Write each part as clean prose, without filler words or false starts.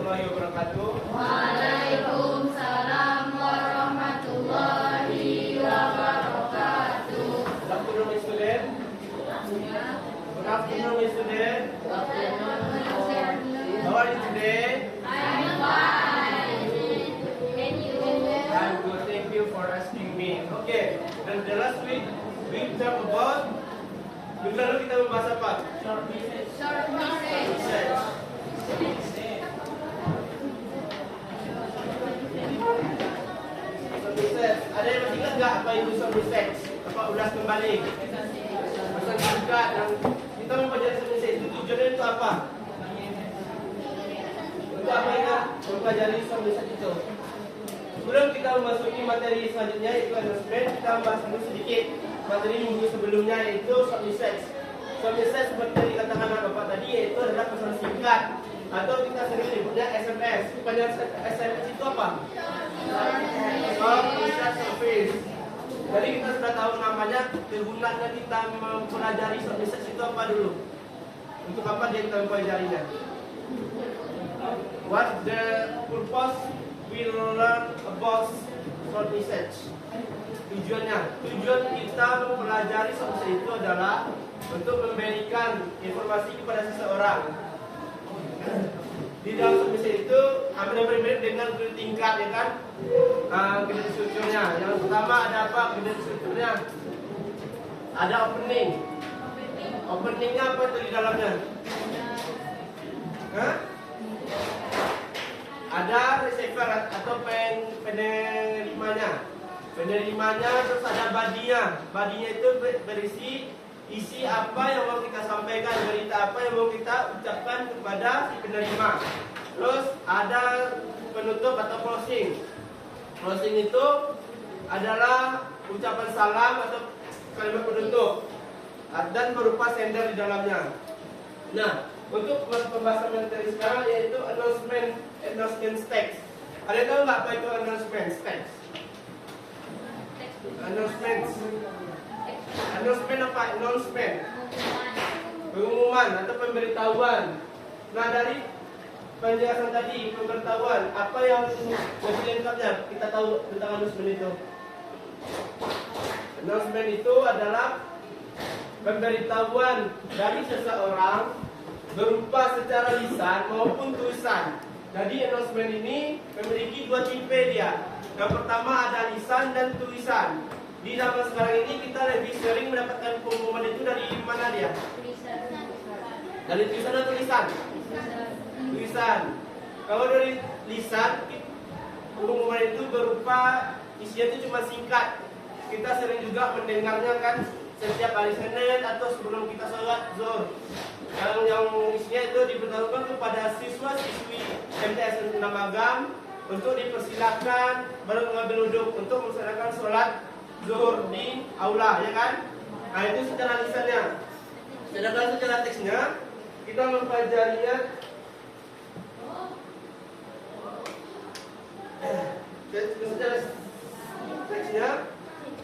warahmatullahi wabarakatuh. Waalaikumsalam warahmatullahi wabarakatuh. Good afternoon, my student. Good afternoon, my student. How are you today? I'm fine. And you? I'm good. Thank you for asking me. Okay. Dan the last week we talk about. Minggu lalu kita membahas apa? Short message. Research. Research. Ada yang masih ingat nggak apa itu research? Apa ulas kembali? Pesan singkat dan kita mempelajari research itu tujuannya itu apa? Untuk apa ya? Mempelajari research itu. Sebelum kita memasuki materi selanjutnya yaitu announcement, kita bahas dulu sedikit materi minggu sebelumnya yaitu short research. Short research seperti yang dikatakan oleh Bapak tadi yaitu adalah pesan singkat atau kita sering menyebutnya SMS. Kepanjangan SMS itu apa? Short Research Service. Jadi kita sudah tahu namanya, kegunaannya kita mempelajari short research itu apa dulu? Untuk apa dia kita mempelajarinya? What the purpose we learn about short research? Tujuan kita mempelajari short research itu adalah untuk memberikan informasi kepada seseorang. Di dalam short research itu ada berbeda dengan grade tingkat, ya kan? Grade strukturnya. Yang pertama ada apa? Grade strukturnya. Ada opening. Openingnya apa itu di dalamnya? Ada receiver atau penerimanya. Penerimanya terus ada badinya. Badinya itu berisi isi apa yang mau kita sampaikan, berita apa yang mau kita ucapkan kepada si penerima. Terus ada penutup atau closing. Closing itu adalah ucapan salam atau kalimat penutup dan berupa sender di dalamnya. Nah, untuk pembahasan materi sekarang yaitu announcement text. Ada yang tahu nggak apa itu announcement text? Announcement apa? Announcement. Pengumuman atau pemberitahuan. Nah, dari penjelasan tadi, pemberitahuan, apa yang lebih lengkapnya kita tahu tentang announcement itu? Announcement itu adalah pemberitahuan dari seseorang berupa secara lisan maupun tulisan. Jadi announcement ini memiliki dua tipe dia. Yang pertama ada lisan dan tulisan. Di zaman sekarang ini kita lebih sering mendapatkan pengumuman itu dari mana dia? Dari tulisan atau tulisan? Tulisan. Kalau dari lisan, pengumuman itu berupa isinya itu cuma singkat. Kita sering juga mendengarnya kan setiap hari Senin atau sebelum kita sholat zuhur. Yang isinya itu diberitahukan kepada siswa-siswi MTS 6 Agam untuk dipersilakan mengambil wudhu untuk melaksanakan sholat zuhur di aula, ya kan? Nah, itu secara lisannya. Sedangkan secara teksnya kita mempelajarinya secara teksnya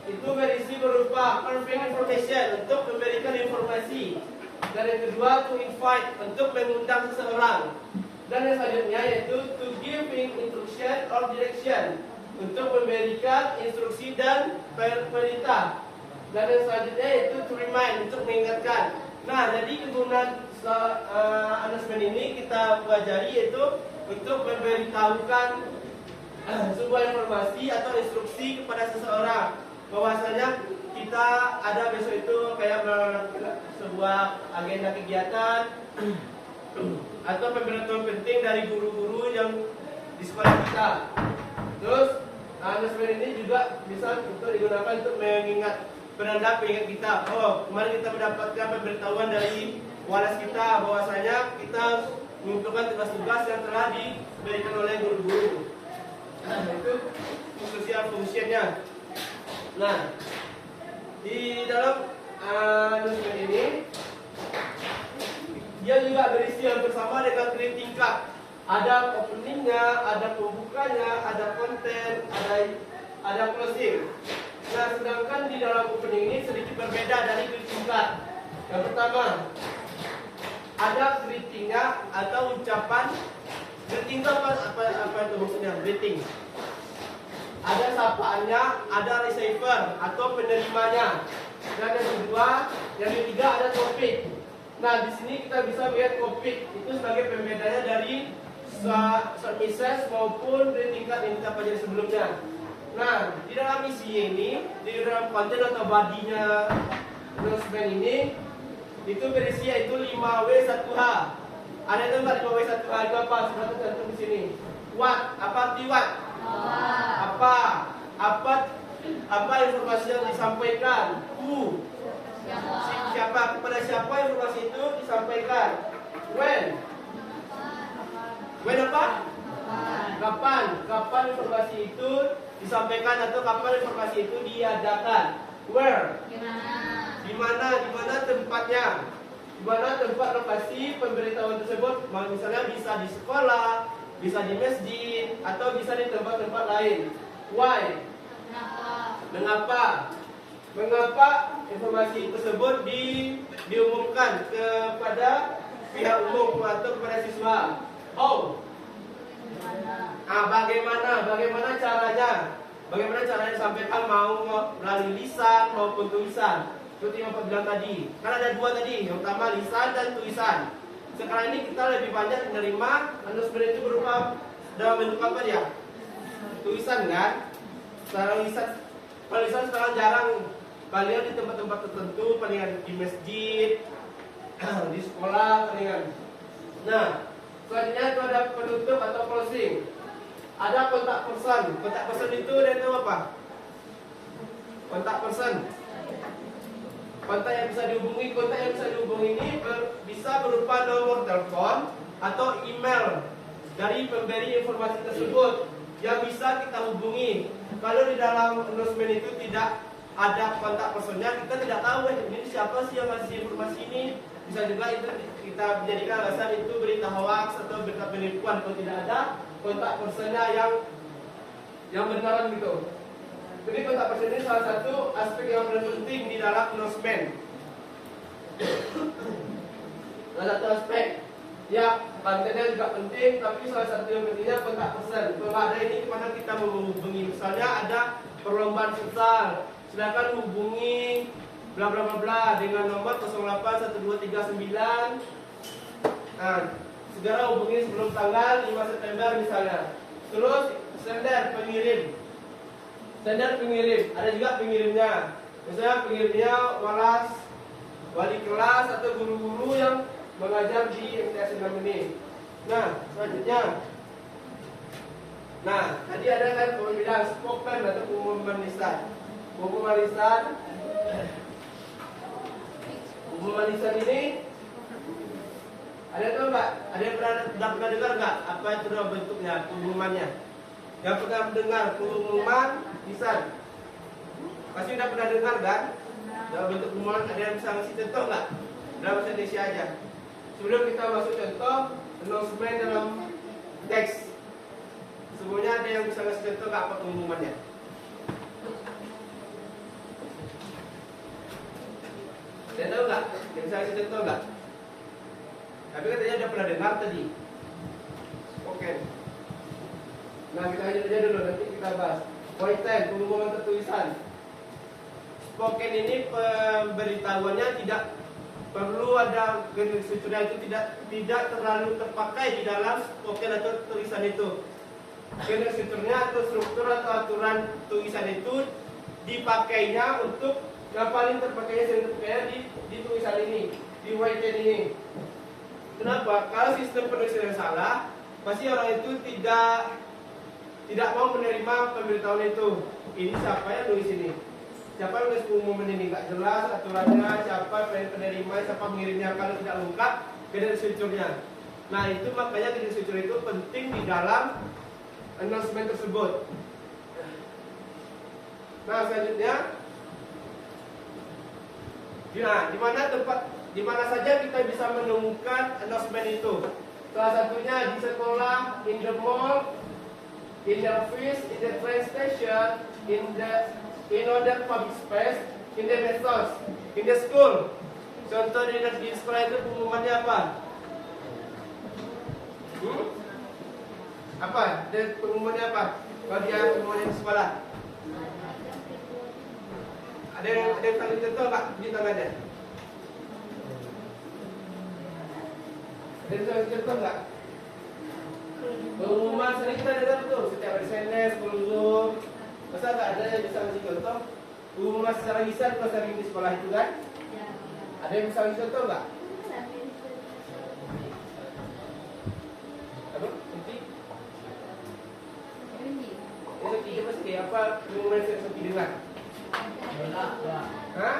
itu berisi berupa conveying information untuk memberikan informasi. Dan yang kedua to invite untuk mengundang seseorang. Dan yang selanjutnya yaitu to giving instruction or direction untuk memberikan instruksi dan perintah. Dan yang selanjutnya yaitu to remind untuk mengingatkan. Nah, jadi kegunaan announcement ini kita pelajari yaitu untuk memberitahukan sebuah informasi atau instruksi kepada seseorang bahwasanya kita ada besok itu kayak sebuah agenda kegiatan atau pemberitahuan penting dari guru-guru yang di sekolah kita. Terus announcement ini juga bisa untuk digunakan untuk mengingat penanda pengingat kita. Oh, kemarin kita mendapatkan pemberitahuan dari walas kita bahwasanya kita mengumpulkan tugas-tugas yang telah diberikan oleh guru-guru. Nah, itu fungsinya. Nah, di dalam announcement ini dia juga berisi yang bersama dengan grade tingkat. Ada openingnya, ada pembukanya, ada konten, ada closing. Nah, sedangkan di dalam opening ini sedikit berbeda dari grade tingkat. Yang pertama, ada greetingnya atau ucapan Greeting itu apa itu maksudnya? Greeting. Ada sapaannya, ada receiver atau penerimanya. Dan yang ketiga ada topik. Nah, di sini kita bisa melihat topik itu sebagai pembedanya dari short message maupun greeting card yang kita pelajari sebelumnya. Nah, di dalam isi ini, di dalam konten atau bodinya announcement ini, itu berisi yaitu 5W1H. Ada itu enggak 5W1H itu apa? Sudah tercantum di sini. What? Apa arti what? Apa informasi yang disampaikan? Who? Siapa? Kepada siapa informasi itu disampaikan? When apa? Kapan informasi itu disampaikan atau kapan informasi itu diadakan? Where? Di mana tempatnya? Di mana tempat lokasi pemberitahuan tersebut? Misalnya bisa di sekolah, bisa di masjid, atau bisa di tempat-tempat lain. Why? Mengapa informasi tersebut diumumkan kepada pihak umum atau kepada siswa? How? Bagaimana caranya? Bagaimana caranya disampaikan, mau melalui lisan maupun tulisan? Seperti yang Bapak bilang tadi, kan ada dua tadi, yang pertama lisan dan tulisan. Sekarang ini kita lebih banyak menerima announcement itu berupa dalam bentuk apa ya? Tulisan kan? Kalau lisan sekarang jarang, palingan di tempat-tempat tertentu, palingan di masjid, di sekolah, palingan. Nah, selanjutnya itu ada penutup atau closing. Ada kontak person. Kontak person itu ada itu apa? Kontak person. Kontak yang bisa dihubungi. Kontak yang bisa dihubungi ini bisa berupa nomor telepon atau email dari pemberi informasi tersebut yang bisa kita hubungi. Kalau di dalam announcement itu tidak ada kontak personnya, kita tidak tahu ini siapa sih yang ngasih informasi ini. Bisa juga itu kita menjadikan alasan itu berita hoax atau berita penipuan kalau tidak ada kontak personnya yang benaran gitu. Jadi kontak person ini salah satu aspek yang paling penting di dalam announcement. Salah satu aspek. Ya, kontennya juga penting, tapi salah satu yang pentingnya kontak person. Kalau ada ini kemana kita menghubungi, misalnya ada perlombaan futsal, silakan hubungi bla bla bla bla dengan nomor 0812339. Nah, segera hubungi sebelum tanggal 5 September misalnya. Terus sender pengirim. Ada juga pengirimnya. Misalnya pengirimnya wali kelas atau guru-guru yang mengajar di MTS 6 ini. Nah, selanjutnya. Nah, tadi ada kan pemilihan spoken atau pengumuman lisan. Pengumuman lisan ini ada tuh enggak? Ada yang pernah dengar enggak? Apa itu bentuknya pengumumannya? Yang pernah mendengar pengumuman lisan? Pasti udah pernah dengar kan? Dalam bentuk pengumuman, ada yang bisa ngasih contoh enggak? Dalam bahasa Indonesia aja. Sebelum kita masuk contoh announcement dalam teks, semuanya ada yang bisa ngasih contoh enggak apa pengumumannya? Ada tahu enggak? Yang bisa ngasih contoh enggak? Tapi katanya udah pernah dengar tadi. Oke. Nah, kita lanjut aja dulu, nanti kita bahas. Point 10, pengumuman tertulisan. Spoken ini pemberitahuannya tidak perlu ada garis strukturnya, itu tidak terlalu terpakai di dalam spoken atau tulisan itu. Garis strukturnya atau struktur atau aturan tulisan itu dipakainya untuk yang paling terpakainya sering terpakainya di tulisan ini, di white ini. Kenapa? Kalau sistem penulisan yang salah, pasti orang itu tidak mau menerima pemberitahuan itu. Ini siapa yang nulis ini? Siapa yang nulis pengumuman ini? Nggak jelas aturannya, siapa penerima, siapa mengirimnya. Kalau tidak lengkap, garis strukturnya. Nah, itu makanya garis struktur itu penting di dalam announcement tersebut. Nah, selanjutnya, di mana saja kita bisa menemukan announcement itu. Salah satunya di sekolah, in the mall, in the office, in the train station, in other public space, in the medsos, in the school. Contoh di sekolah itu pengumumannya apa? Apa? Dan pengumumannya apa? Kalau dia pengumuman di sekolah. Ada yang saling contoh nggak di tangannya? Ada yang saling contoh nggak? Pengumuman sering kita dengar tuh setiap SMS, Zoom. Masa nggak ada yang bisa ngasih contoh? Pengumuman secara lisan kalau sering di sekolah itu kan? Ada yang bisa ngasih contoh nggak? Apa? Nanti? Itu tiga pasti apa? Pengumuman seperti dengar? Hah?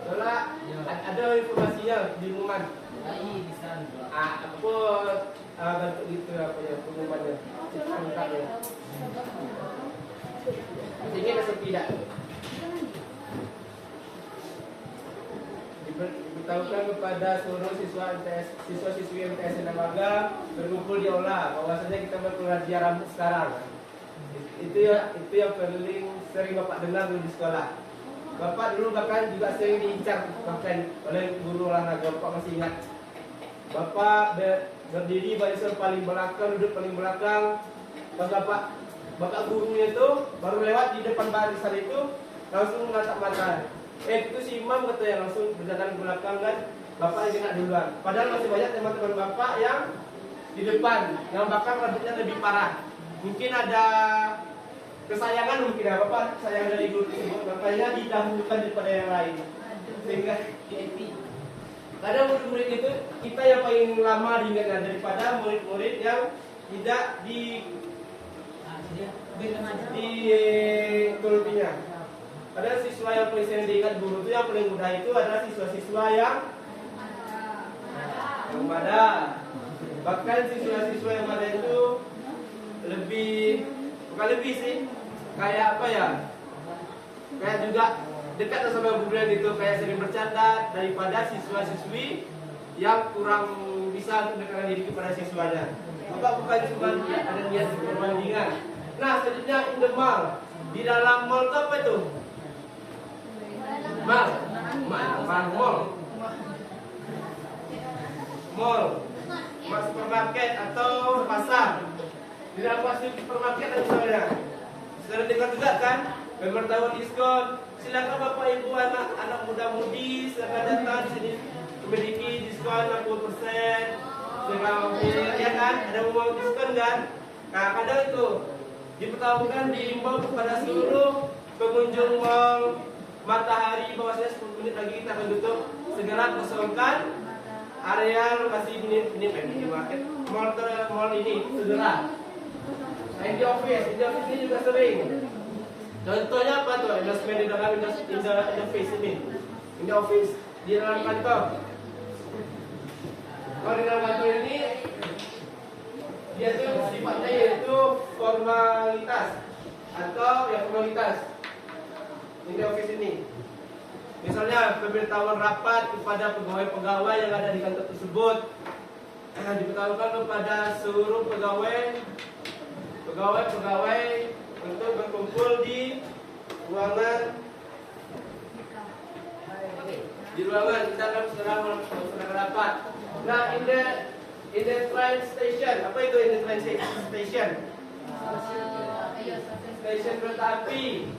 Tolak. Ada informasinya di pengumuman. Apa bentuk gitu apa ya pengumumannya? Lengkapnya. Ini ada tidak? Diberitahukan kepada seluruh siswa-siswi MTS Namaga berkumpul di aula bahwasanya kita belajar rambut sekarang. Itu yang paling sering Bapak dengar dulu di sekolah. Bapak dulu bahkan juga sering diincar bahkan oleh guru olahraga. Bapak masih ingat. Bapak berdiri barisan paling belakang, duduk paling belakang. Pas Bapak gurunya itu baru lewat di depan barisan itu langsung menatap mata. Itu si imam katanya langsung berjalan ke belakang kan. Bapak yang kena duluan. Padahal masih banyak teman-teman Bapak yang di depan, yang bahkan rambutnya lebih parah. Mungkin ada kesayangan mungkin ya Bapak sayang dari guru tersebut, makanya didahulukan daripada yang lain sehingga kadang murid-murid itu kita yang paling lama diingatkan daripada murid-murid yang tidak diturutinya. Ada siswa yang paling sering diingat guru itu yang paling mudah itu adalah siswa-siswa yang ada. Bahkan siswa-siswa yang ada itu bukan lebih sih, kayak apa ya, kayak juga dekat sama gurunya gitu, kayak sering bercanda daripada siswa-siswi yang kurang bisa mendekatkan diri kepada siswanya. Apa bukan cuma ada niat perbandingan. Nah selanjutnya in the mall, di dalam mall itu apa itu? Mall, supermarket atau pasar. Di dalam supermarket ada misalnya, sudah dengar juga kan? Pemberitahuan diskon. Silakan Bapak Ibu anak muda-mudi silakan datang di sini memiliki diskon 60%. Silakan ya kan? Ada mau diskon kan? Nah kadang itu diberitahukan diimbau kepada seluruh pengunjung mall Matahari bahwasanya 10 menit lagi kita akan tutup. Segera kosongkan area lokasi minimarket mall ini segera. In the office ini juga sering. Contohnya apa tuh? Investment di dalam in the office ini. In the office, di dalam kantor. Kalau di dalam kantor ini dia tuh sifatnya yaitu formalitas atau ya formalitas. In the office ini. Misalnya pemberitahuan rapat kepada pegawai-pegawai yang ada di kantor tersebut. Diberitahukan kepada seluruh pegawai untuk berkumpul di ruangan kita akan sedang rapat. Nah, in the train station, apa itu in the train station? Stasiun kereta api.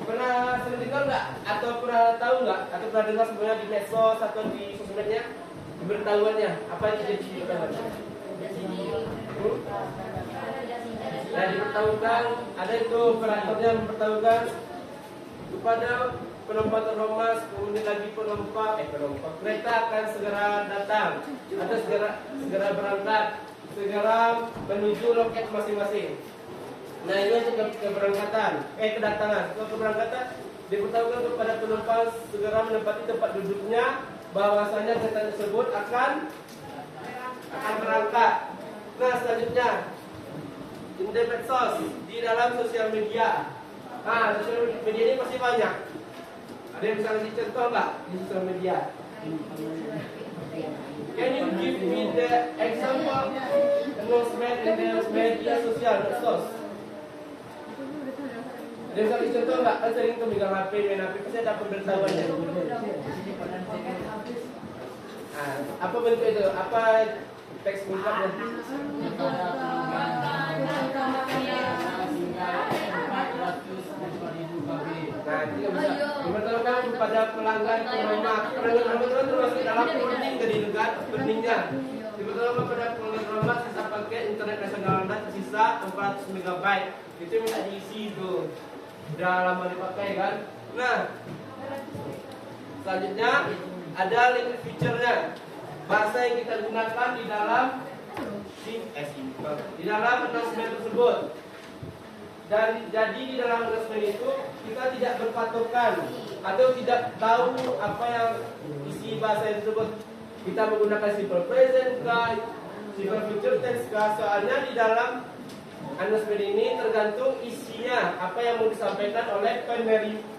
Pernah sering dengar nggak? Atau pernah tahu nggak? Atau pernah dengar sebenarnya di medsos atau di sosmednya pemberitahuannya? Apa itu jadi pemberitahuannya? Nah diberitahukan, ada itu operatornya memberitahukan kepada penumpang terhormat 10 menit lagi penumpang kereta akan segera datang atau segera berangkat, segera menuju loket masing-masing. Nah ini untuk keberangkatan, kedatangan. Untuk keberangkatan diberitahukan kepada penumpang segera menempati tempat duduknya, bahwasanya kereta tersebut akan berangkat. Nah selanjutnya in the medsos, di dalam sosial media. Nah sosial media ini pasti banyak. Ada yang bisa kasih contoh nggak di sosial media? Can you give me the example announcement in the media sosial medsos? Ada yang bisa kasih contoh nggak? Kan sering tuh megang HP, main HP, pasti ada pemberitahuannya. Nah, apa bentuk itu? Apa teks lengkapnya? Nah, ini nggak bisa. Dipertaruhkan kepada pelanggan rumah. Pelanggan rumah itu termasuk dalam opening tadi kan, openingnya. Dipertaruhkan pada pelanggan rumah sisa paket internet nasional Anda tersisa 400 MB. Itu minta diisi itu. Udah lama dipakai kan. Nah, selanjutnya ada link feature-nya. Bahasa yang kita gunakan di dalam di dalam announcement tersebut. Dan jadi di dalam announcement itu kita tidak berpatokan atau tidak tahu apa yang isi bahasa tersebut. Kita menggunakan simple present kah, simple future tense kah. Soalnya di dalam announcement ini tergantung isinya, apa yang mau disampaikan oleh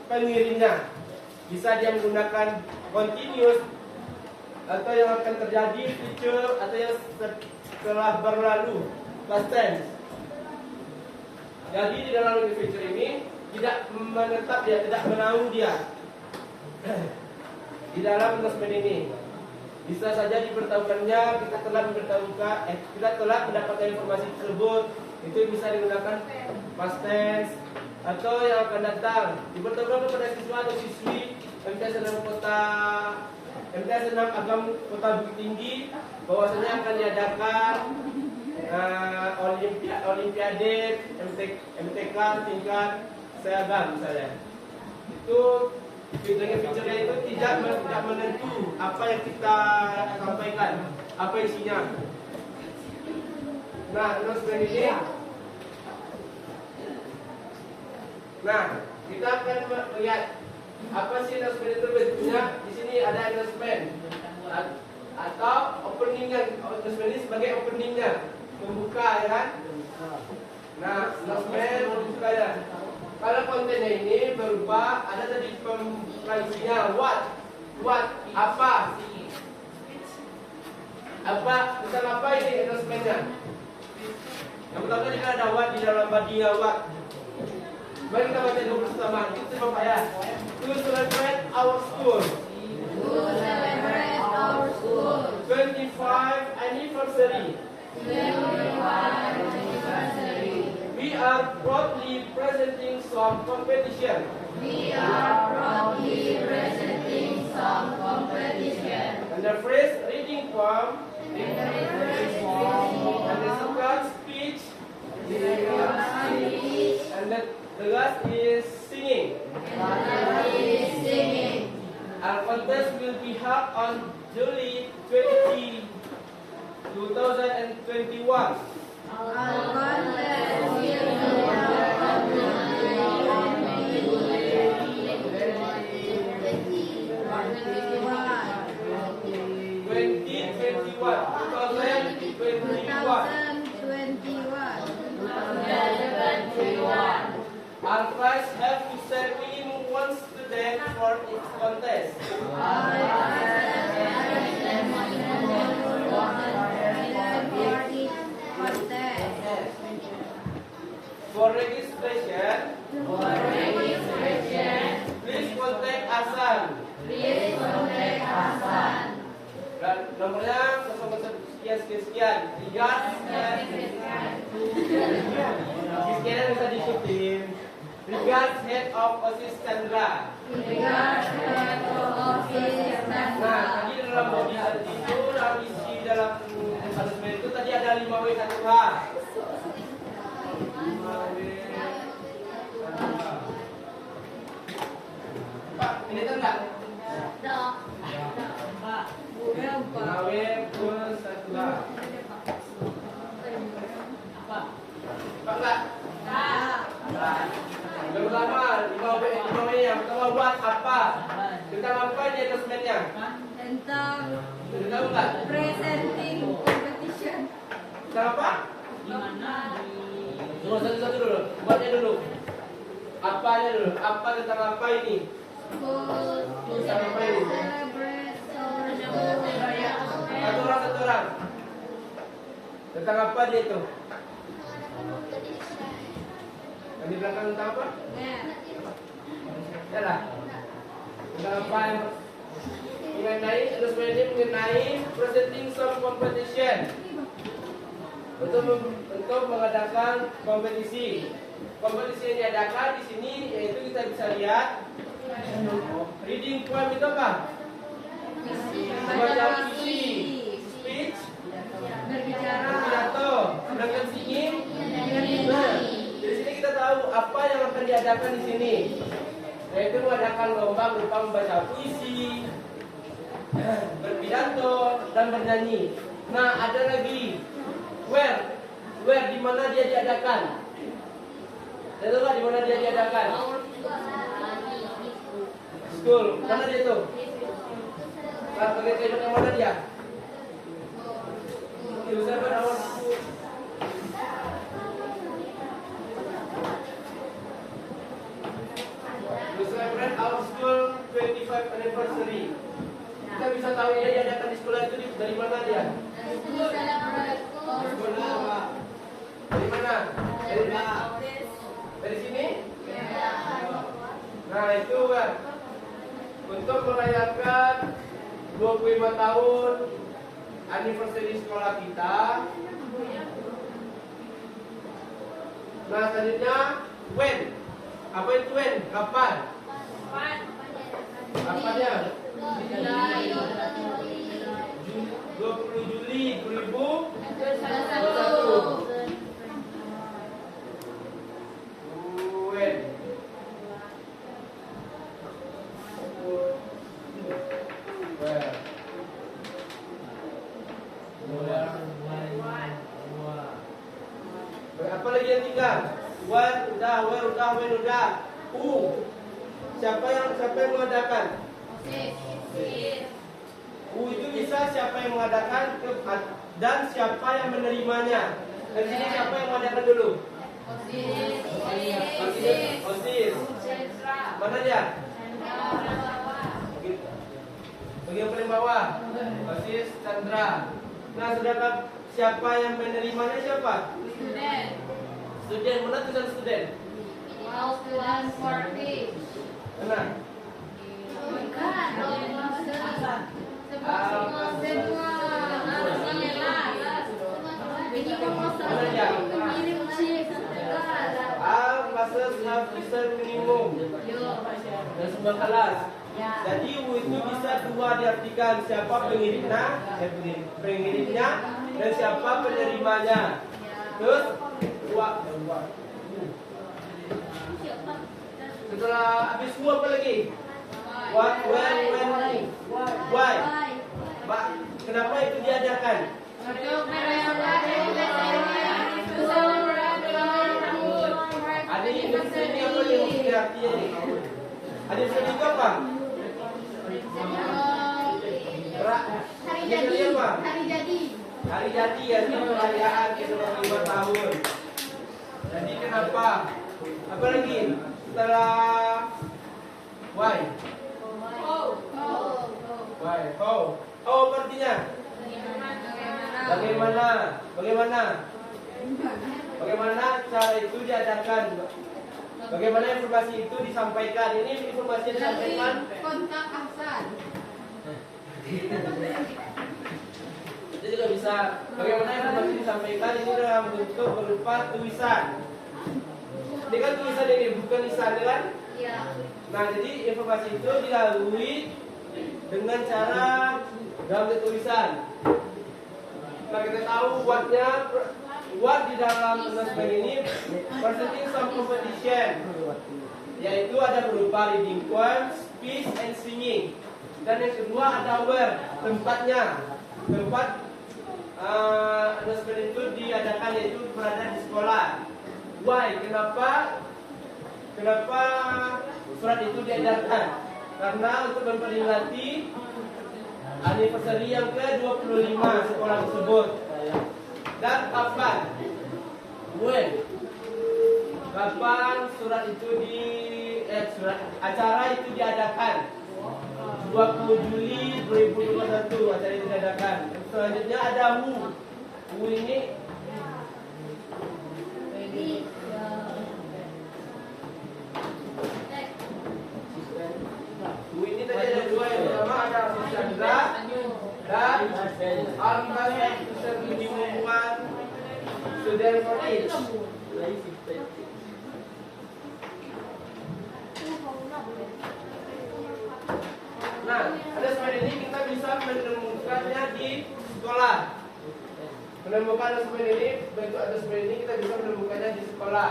pengirimnya. Bisa dia menggunakan continuous atau yang akan terjadi future atau yang setelah berlalu past tense. Jadi di dalam feature ini tidak menetap dia, tidak menaung dia. Di dalam announcement ini bisa saja diberitahukannya kita telah mendapatkan informasi tersebut. Itu bisa digunakan past tense atau yang akan datang. Diberitahukan kepada siswa atau siswi MTS 6 Agam Kota Bukit Tinggi bahwasanya akan diadakan Olimpiade MTK tingkat seragam misalnya. Itu fiturnya itu tidak menentu apa yang kita sampaikan, apa isinya. Nah, announcement ini. Nah, kita akan melihat apa sih announcement itu bentuknya. Di sini ada announcement atau openingnya. Announcement ini sebagai openingnya, pembuka ya kan. Nah, announcement pembukanya. Kalau kontennya ini berupa ada tadi pembukaannya what apa tentang apa ini announcementnya. Yang pertama jika ada what di dalam body what. Mari kita baca dulu bersama. Itu Bapak ya. To celebrate our school. To celebrate our school. 25 anniversary. 25 anniversary. We are proudly presenting some competition. We are proudly presenting some competition. And the phrase reading poem. And the first reading And the second speech. And the last is singing. singing. Our contest will be held on July 20, 2021. Our contest will be held on Our prize have to send minimum one student for each contest. For registration, please contact Hasan. Dan nomornya 01 sekian. Sekian bisa diikutin. Regards Head of Osis Chandra. Nah, tadi dalam body itu, dalam isi dalam announcement itu tadi ada 5W 1H. 5W 1H. Pak, ini tahu nggak? 5W plus 1H. Pak nggak? Yang pertama, 5W yang pertama buat apa? Tentang apa ini announcement-nya? Tentang Tahu nggak? presenting competition. Tentang apa? Tunggu satu-satu dulu. Buatnya dulu. Apanya dulu? Apa tentang apa ini? Tentang apa ini? Satu orang. Tentang apa dia itu? Yang di belakang tentang apa? Ya lah. Tentang apa yang mengenai announcement ini mengenai presenting some competition. Untuk untuk mengadakan kompetisi. Kompetisi yang diadakan di sini yaitu kita bisa lihat reading poem itu apa? Membaca puisi, speech, pidato, sedangkan singing. Nah, di sini kita tahu apa yang akan diadakan di sini, yaitu mengadakan lomba berupa membaca puisi, berpidato, dan bernyanyi. Nah, ada lagi where di mana dia diadakan? Tahu nggak di mana dia diadakan? School. Mana dia tuh? Bagian kehidupan yang mana dia? User berawal. We celebrate our school 25th anniversary. Kita bisa tahu dia diadakan di sekolah itu dari mana dia? Sekolah. Dari mana? Dari sini? Nah, itu kan untuk merayakan 25 tahun anniversary sekolah kita. Nah, selanjutnya when? Apa itu when? Kapan? Kapannya? 20 Juli 2021. When? Apa lagi yang tinggal? When udah, where udah, when udah. Siapa yang mengadakan? Itu bisa siapa yang mengadakan dan siapa yang menerimanya. Dan sini siapa yang mengadakan dulu? OSIS. Mana dia? Bagian paling bawah. OSIS Chandra. Nah, sedangkan siapa yang menerimanya siapa? Student. Mana tulisan student? Mana? Classes have reserved minimum dan sebuah kelas. Jadi itu bisa dua diartikan, siapa pengirimnya dan siapa penerimanya. Terus setelah habis apa lagi? What, when, why. Kenapa itu diadakan? Ada yang ini apa yang artinya ini? Ada yang itu apa? Hari jadi ya, perayaan ke-25 tahun. Jadi kenapa? Apa lagi? Setelah why? Why? How artinya? Bagaimana cara itu diadakan? Bagaimana informasi itu disampaikan? Ini informasi yang disampaikan kontak asal. Itu juga bisa. Bagaimana informasi disampaikan ini dalam bentuk berupa tulisan. Ini kan tulisan ini bukan lisan kan? Iya. Nah, jadi informasi itu dilalui dengan cara dalam tulisan. Nah, kita tahu what di dalam announcement ini presenting some competition, yaitu ada berupa reading poem, speech, and singing. Dan yang kedua ada where, tempatnya. Tempat announcement itu diadakan yaitu berada di sekolah. Why? Kenapa surat itu diadakan? Karena untuk memperingati anniversary yang ke-25 sekolah tersebut. Dan kapan? When? Kapan surat itu acara itu diadakan? 20 Juli 2021 acara itu diadakan. Selanjutnya ada who ini ini tadi ada dua, yang pertama ada Chandra dan Almas yang minimum Student for each. Nah, ada seperti ini kita bisa menemukannya di sekolah. Menemukan seperti ini, bentuk ada seperti ini kita bisa menemukannya di sekolah.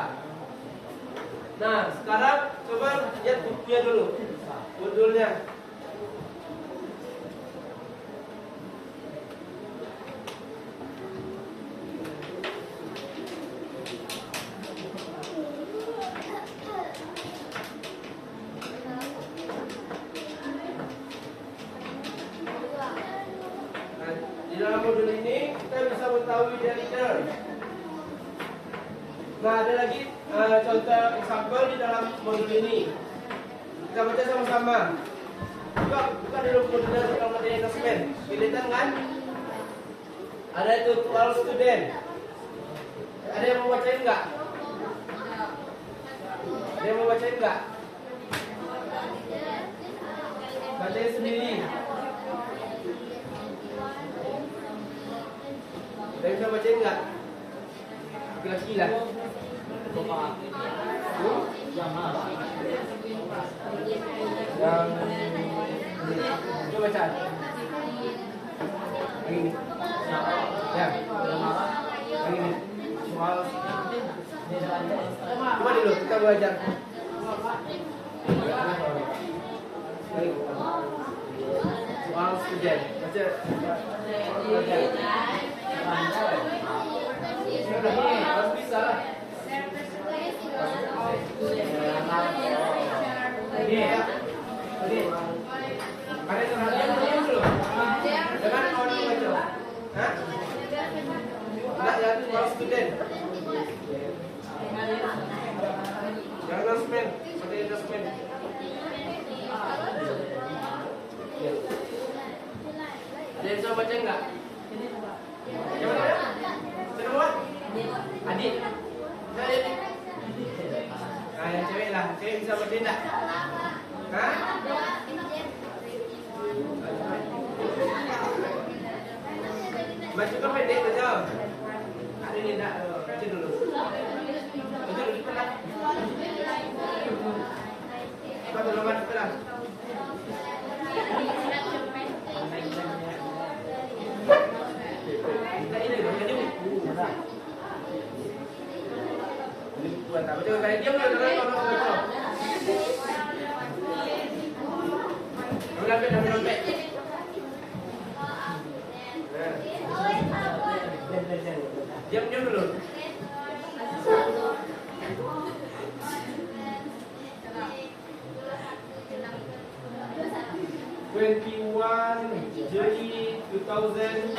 Nah, sekarang coba lihat bukunya dulu, modulnya. Di dalam modul ini kita bisa mengetahui dia leader. Nah, ada lagi contoh example di dalam modul ini. Kita baca sama-sama. Buka dulu modulnya tentang materi assessment. Kelihatan kan? Ada itu 12 student. Ada yang mau bacain nggak? Ada yang mau bacain nggak? Bacain sendiri. Ada yang bisa bacain nggak? Laki-laki lah. Coba baca. Yang ini. Ya. Yang ini. Coba dulu kita belajar. Soal student. Baca. Harus bisa lah. Ini ya. Ini. Kalian terhadap dulu. Jangan orang baca. Hah? Enggak ya, itu soal student. Jangan announcement, seperti announcement. Ada yang bisa baca enggak? Siapa namanya? Siapa? Adik. Saya ini. Nah, yang cewek lah. Cewek bisa baca enggak? Hah? Baca kan pendek saja. Ada ini enggak? Baca dulu. Baca dulu cepat. Cepat dulu mas cepat. Kita ini baca di buku. Ini buku apa? Baca kayak diam dulu kalau baca. Ambil. Diam dulu. January 2024.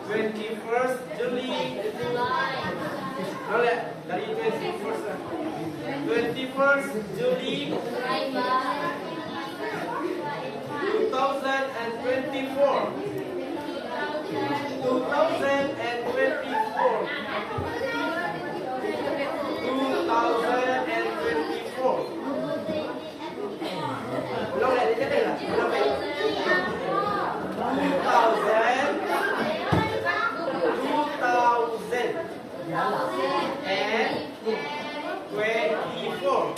21st July. Boleh dari 21st. 21st July 2024. 2024. Belum ada dia dah. Belum ada. 2024.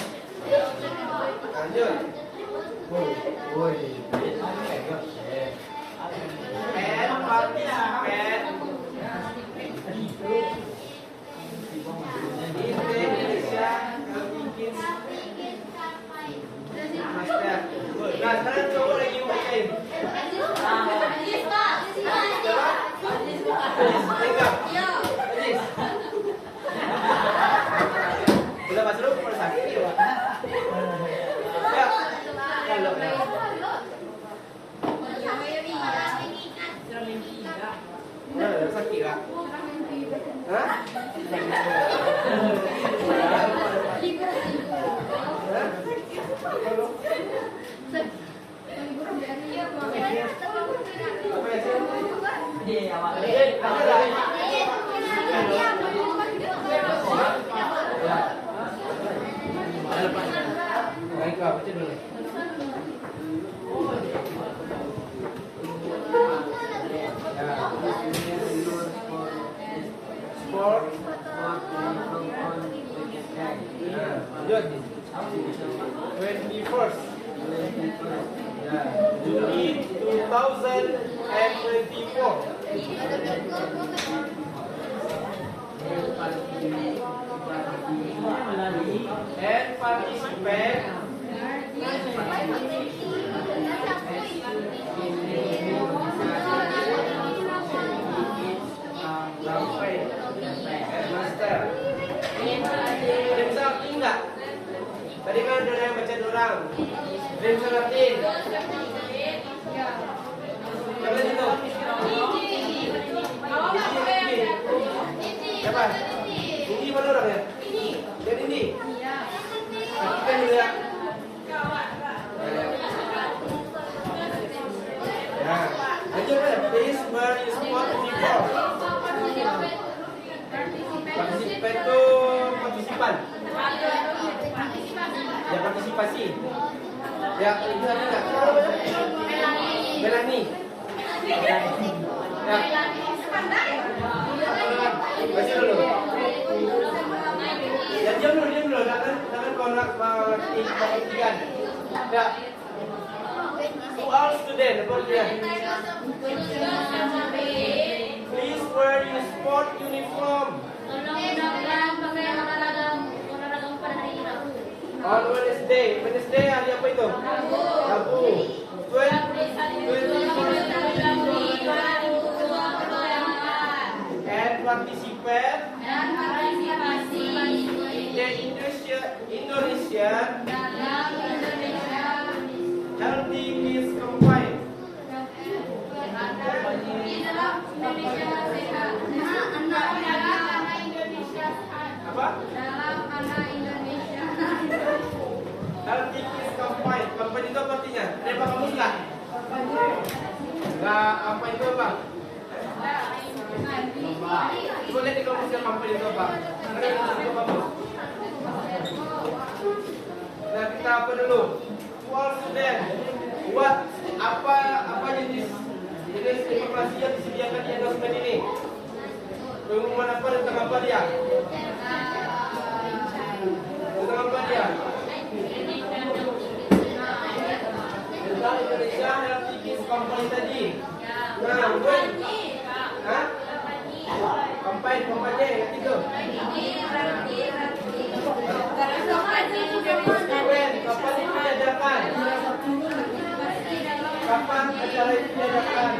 Lanjut. And participate Indonesia bikin master. Nah, sekarang coba lagi bacain. Udah masuk dulu per sakit ya, Pak. Ya. Kalau Lanjut. 21st. Ya, Juli 2024. And participate sampai master. Bisa ngerti enggak? Tadi kan udah yang baca orang. Bisa ngerti? Coba itu. Siapa? Ini mana orangnya? Jadi ini. Kita dulu ya. Nah, lanjut ya. Please wear your sport uniform. Partisipan itu partisipan. Ya partisipasi. Ya itu ada nggak? Melani. Ya. Baca dulu. Ya diam dulu. Jangan pengertian. Ya. To all student, apa dia? Please wear your sport uniform. On Wednesday. Wednesday hari apa itu? Rabu. 24 and participate in the Indonesian Healthy Kids Campaign. Apa? Healthy Kids Campaign. Campaign itu apa artinya? Ada apa kamus nggak? Nggak, apa itu apa? Coba lihat di kamusnya campaign itu apa? Ada itu kamus. Nah kita apa dulu? All student. Buat apa jenis informasi yang disediakan di announcement ini? Pengumuman apa tentang apa dia? Tentang apa dia? Tentang Indonesia Healthy Kids Campaign tadi. Nah, buat kampanye yang itu. Kapan itu diadakan? Kapan acara itu diadakan?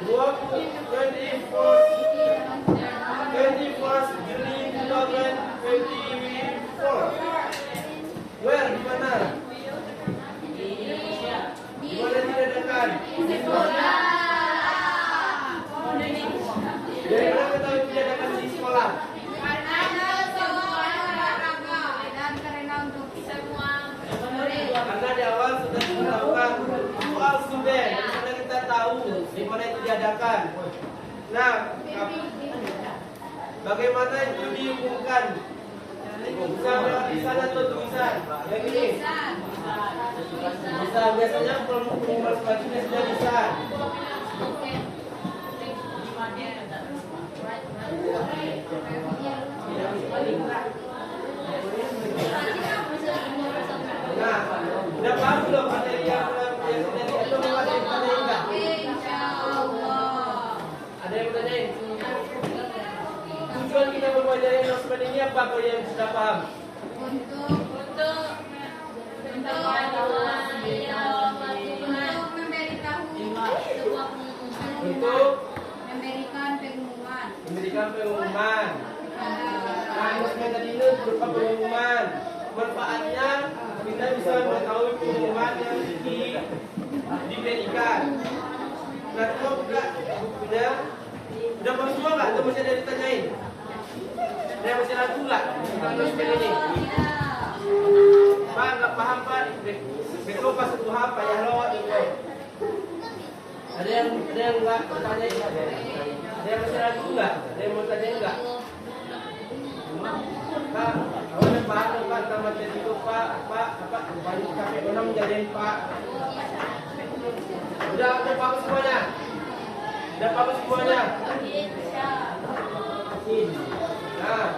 21st Juli 2024. Where? Di mana? Di mana diadakan? Di sekolah. Dari mana kita tahu diadakan di sekolah? Karena di awal sudah dilakukan soal student, karena kita tahu di mana itu diadakan. Nah, bagaimana itu diumumkan? Bisa lewat lisan atau tulisan? Yang ini bisa, biasanya pengumuman selanjutnya sudah lisan. Nah, udah paham belum materi yang sudah diatur materi enggak? Ada yang bertanyain? Tujuan kita mempelajari announcement ini apa kalau yang sudah paham? Untuk memberikan pengumuman. Nah, announcement tadi itu berupa pengumuman. Manfaatnya kita bisa mengetahui pengumuman yang diberikan. Nah, kalau bukunya udah paham semua nggak? Atau masih ada yang ditanyain? Ada yang masih ragu nggak tentang announcement ini? Pak, nggak paham Pak? Besok pas duha Pak ya lo itu. Ada yang nggak bertanya? Ada yang masih ragu nggak? Ada yang mau tanya nggak? Pak, awalnya Pak, tentang materi itu Pak, apa banyak kakek orang menjadiin Pak. Udah bagus semuanya. Udah bagus semuanya. Nah,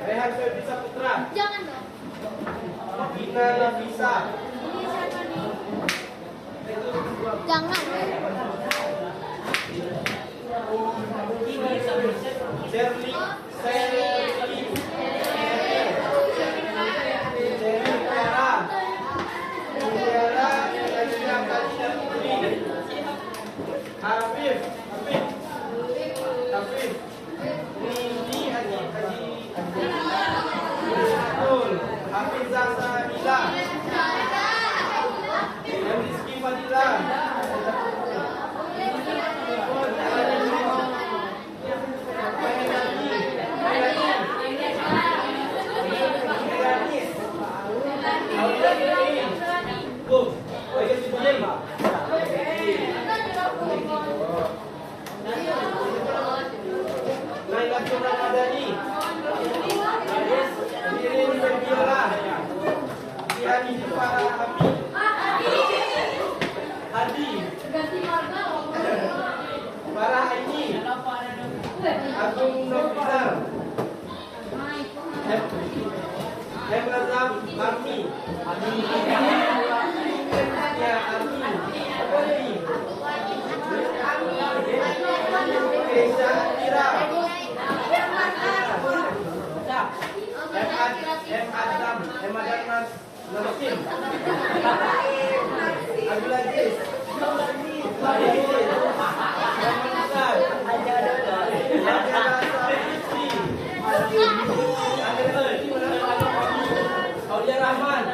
Rehan Febi Saputra. Jangan dong. Gina Nafisa. Jangan. Sherly Hafif Hafizah Sabila Rizky Fadila Nailatul Ramadhani Irin Febiola Diani Farah Habib Hadi Farah Aini Agung Nofizar Hemrazam Marmi Ya Armi Keisha Tira Adam Mas Nasim Abdul Aziz Aulia Rahman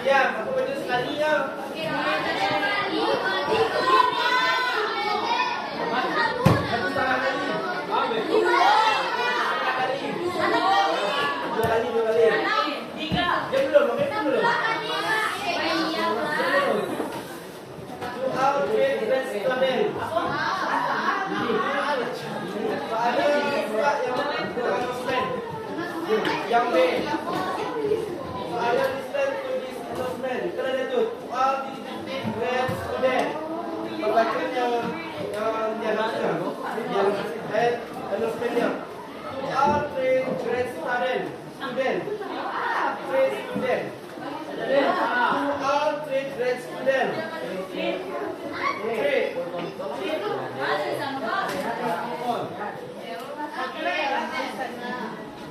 Ya, aku baca sekali ya. Yang B. Soalan listen to this announcement. Kena ada tu. All district grade student. Perbacakan yang announcementnya. To all grade student. Grade student. To all grade student.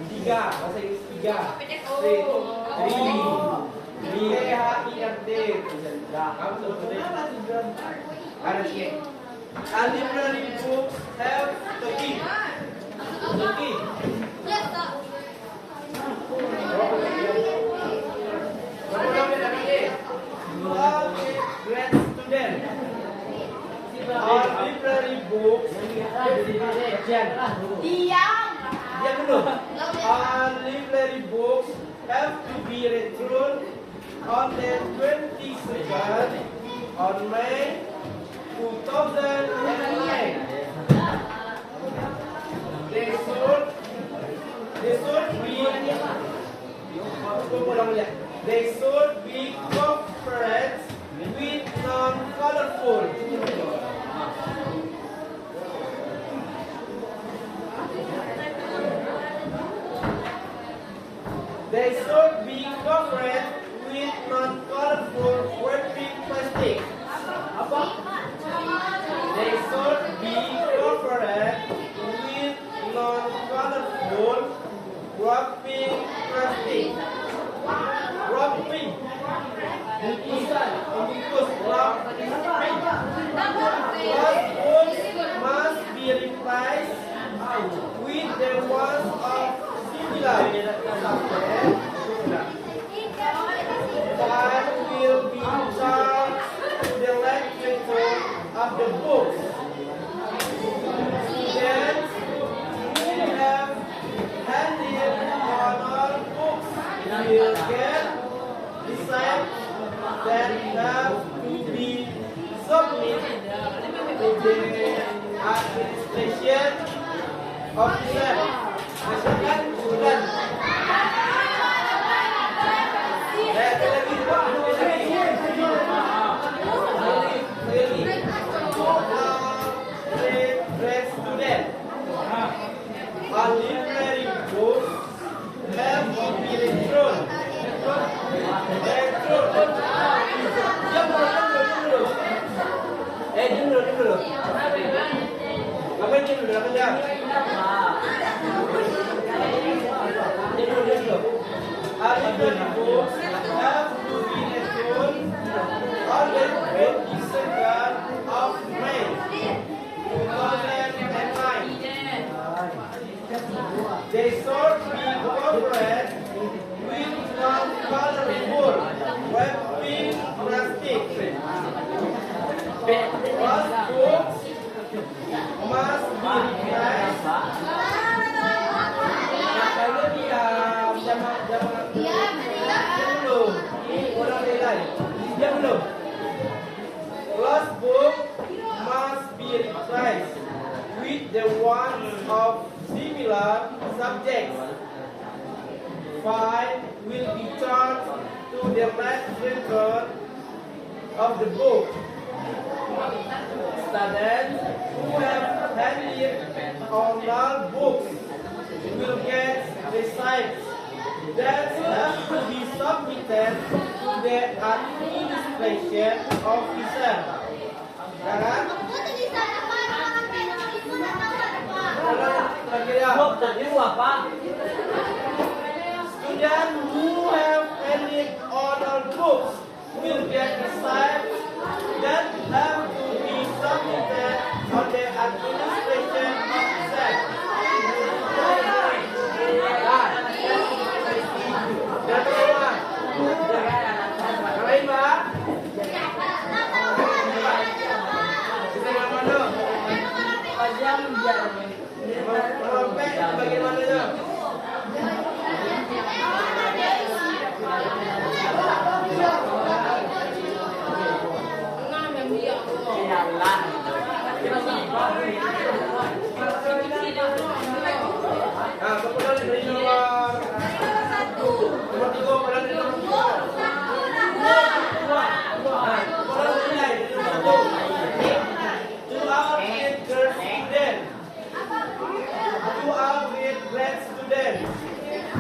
Tiga, bahasa Inggris tiga. THIRD. Kamu sebutnya ada sikit. Library books have the key. The key. Grade student. Our library books. Diam dulu. Our library books have to be returned on the 22nd on May 2009. They should be. Aku pulang lihat. They should be covered with non-colorful. They should be covered with non-colorful wrapping plastic. Apa? They should be covered with non-colorful wrapping plastic. Wrapping. Bungkusan. Bungkus. Wrapping. All books must be replaced with the ones of similar subject. File will be charged to the lecture of the books. Students who have handed on all books will get receipts that have to be submitted to the administration officer. Masyarakat sudah. A library books have to be thrown. Dulu. Ngapain dulu? Dulu. A library books have to be thrown on the 22nd of May 2009. They should be covered with non-colorful wrapping plastic. All books must be replaced. Last book must be replaced with the ones of similar subjects. Fine will be charged to the last record of the book. Students who have handed on all books will get receipts that have to be submitted to the administration officer. Sekarang, students who have handed on all books will get receipts that have to be submitted on the administration officer.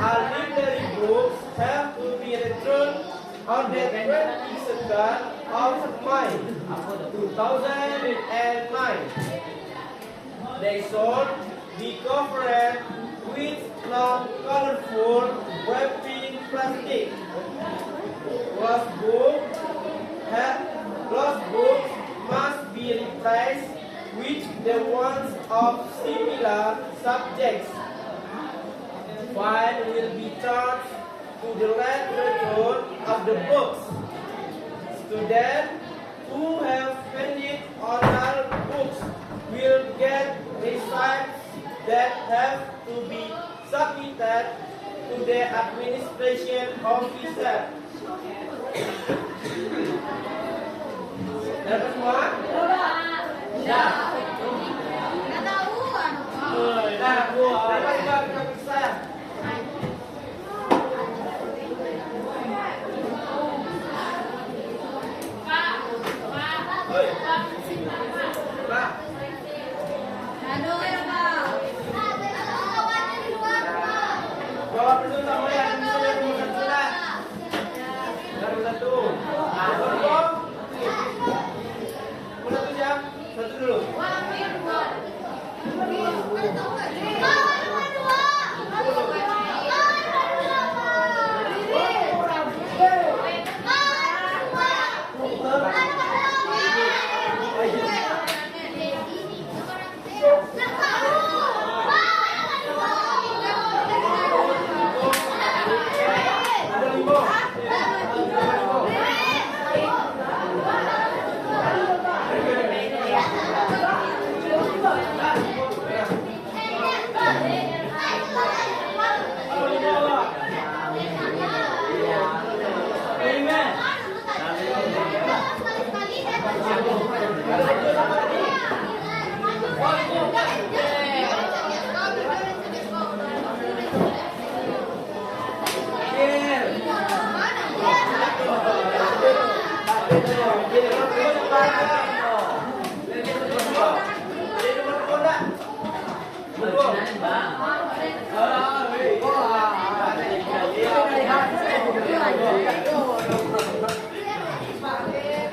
Our library books have to be returned on the 22nd of May 2009. They should be covered with non-colorful wrapping plastic. Lost books must be replaced with the ones of similar subjects. Fine will be charged to the last record of the books. Students who have handed on all books will get receipts that have to be submitted to the administration officer. Dapat semua? Ya. Dapat juga kita periksa. Confirm? Mula tu jam. Satu dulu.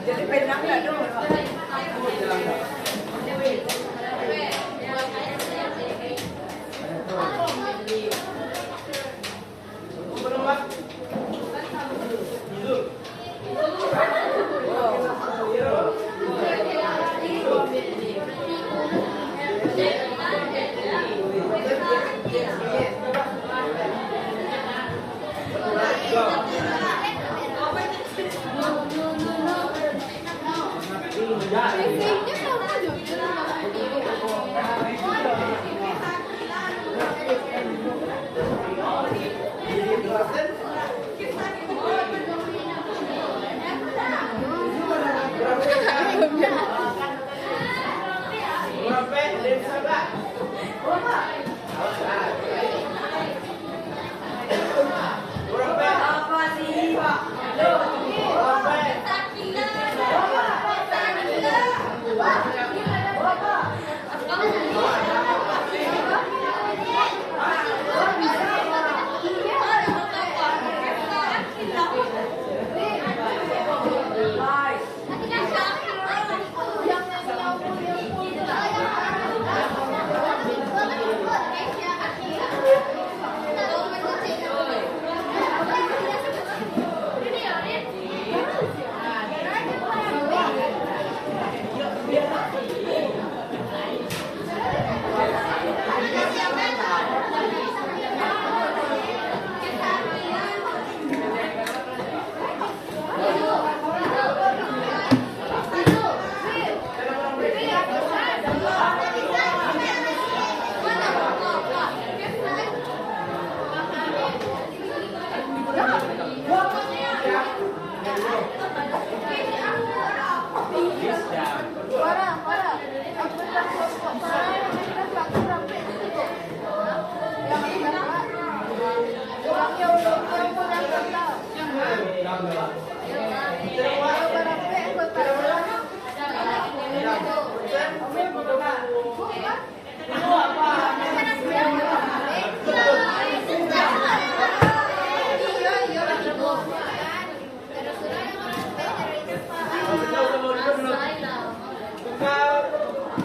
Jadi penang nggak dong?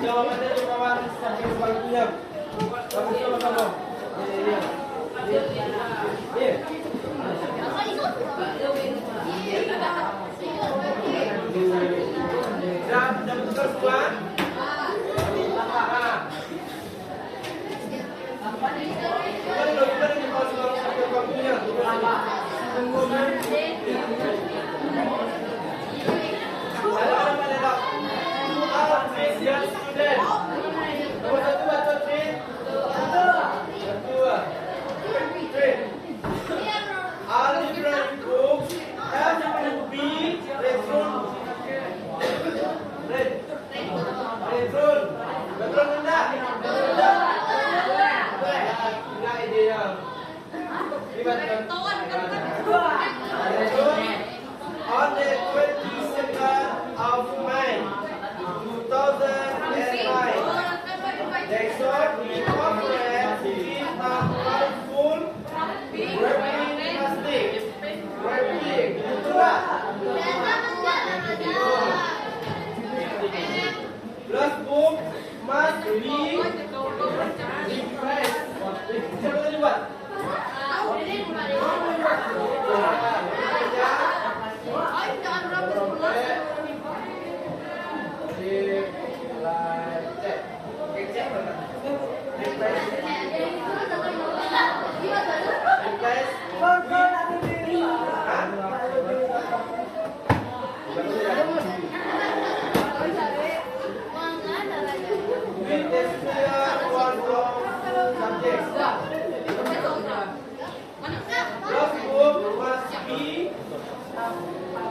Jawabannya di bawah sampai sebaliknya. Bagus sama-sama. Dah betul semua?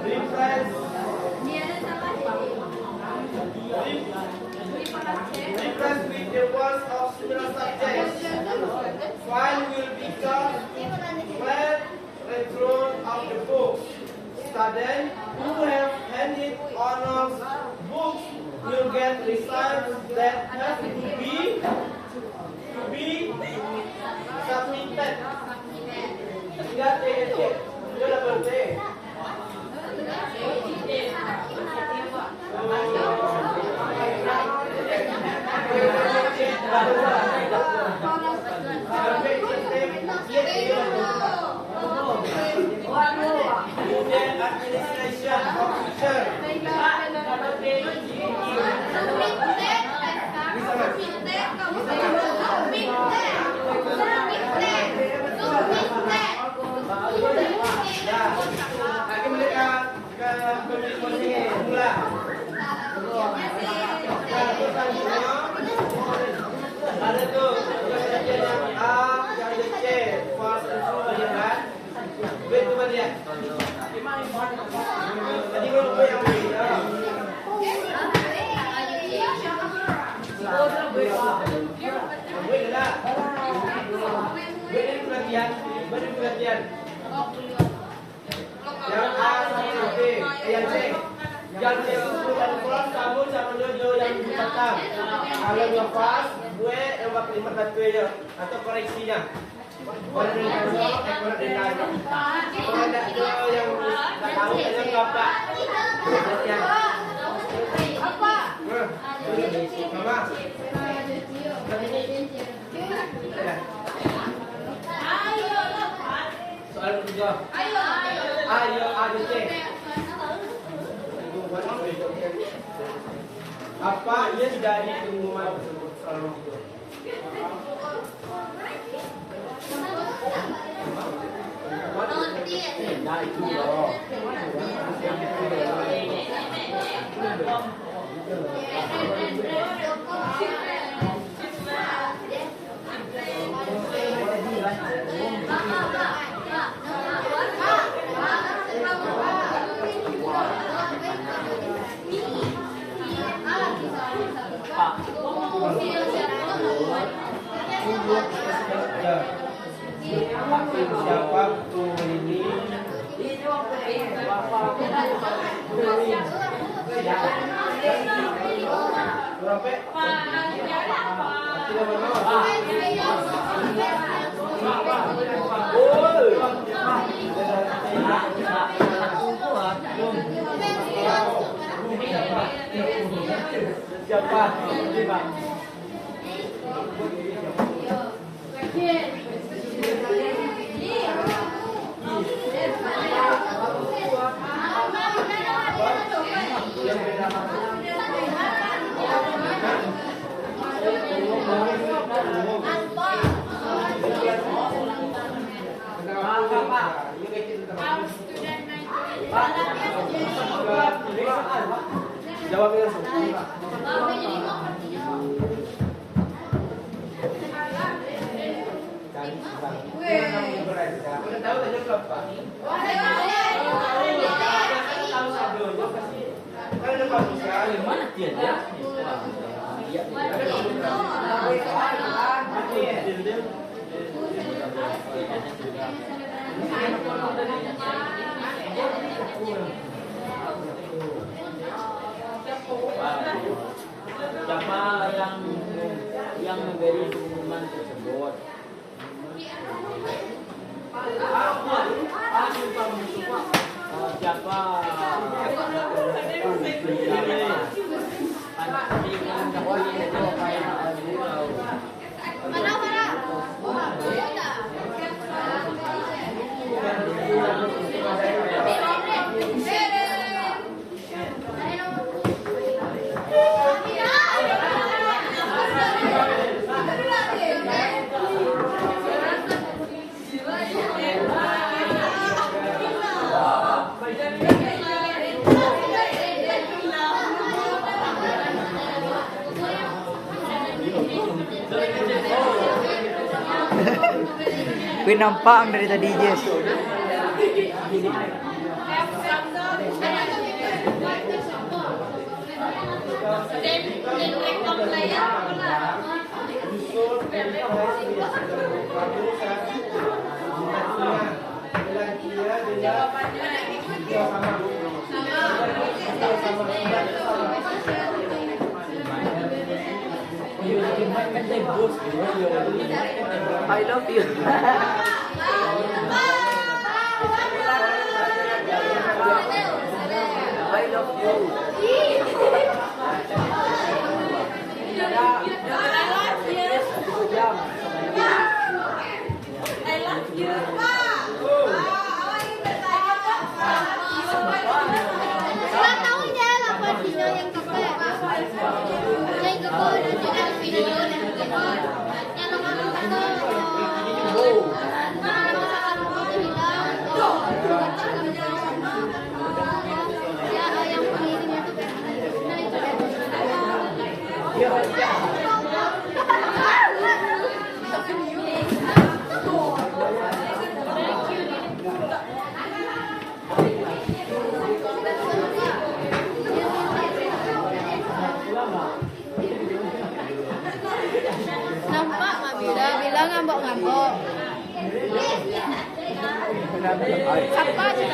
Replace with the words of similar subjects. File will become flat and thrown out the book. Students who have handed honors books will get results that have to be submitted. Ingat itu adalah penting. Kemudian administration officer. Lagi mereka ke pemilik posisi mula. Ada tuh yang A, yang C, fast and slow ya kan? B itu mana dia? Tadi kalau B yang B. Perhatian. Yang A sama B, yang C. Yang C itu dan cross kamu sama Jojo yang pertama. Kalau yang pas, gue yang bakal lima satu aja atau koreksinya. Kalau yang kosong, kalau yang kosong. Kalau ada yang tak tahu yang apa. Perhatian. Apa? Mama. Soal kedua. Ayo, ada C. Apa ia dari pengumuman tersebut selalu itu? Nah itu loh. Siapa tuh ini? Siapa? Jawabnya langsung. Tahu tanya berapa? Tahu sebelumnya pasti. Kan ada manusia. Mana dia? Siapa yang memberi pengumuman tersebut? Siapa? Gue nampak dari tadi Jess. Kamu saya bilang dia I love you. I love you. Wala tahu niya lang po sino yung kape. Yung kape na sila video na kape. Yan ang mga kape. Nampak mabida bilang ngambok-ngambok. Apa sih?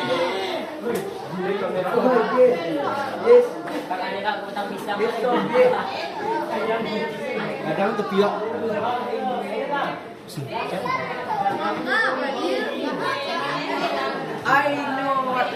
Yes. Kakaknya kak utang pisang. kadang kepiok. I know what